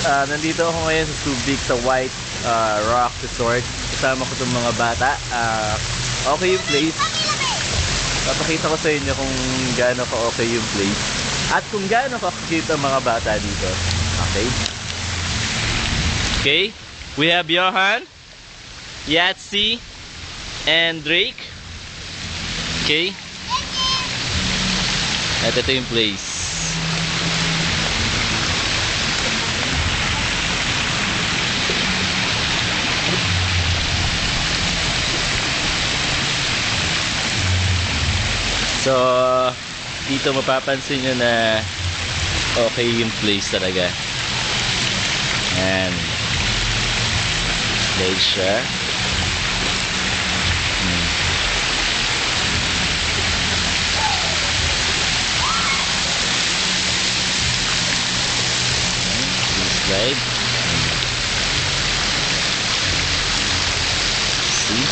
Nandito ako ngayon sa Subic sa White Rock Resort. Kasama ko itong mga bata. Okay yung place. Papakita ko sa inyo kung gaano ka okay yung place. At kung gaano ka cute ang mga bata dito. Okay? Okay. We have Johan, Yatsi, and Drake. Okay. At ito yung place. So, dito mapapansin nyo na okay yung place talaga. Ayan. Slide siya. Slide. See?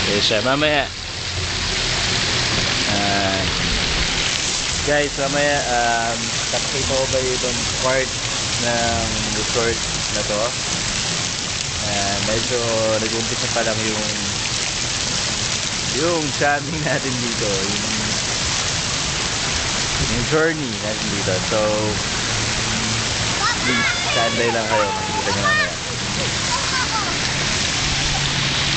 Okay siya. Mamaya guys, mamaya tapakita ko ba yung part ng resort na to. Medyo nag-umpisa pa lang yung jamming natin dito, yung journey natin dito. So please, standby lang kayo, makikita nyo mamaya.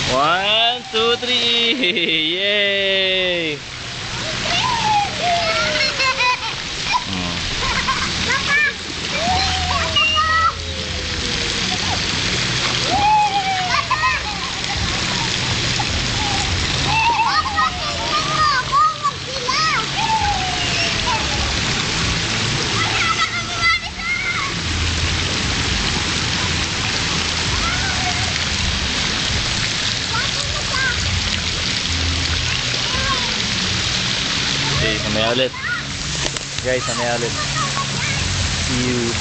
1, 2, 3! Yay! Okay, mamaya ulit. Guys, mamaya ulit. See you.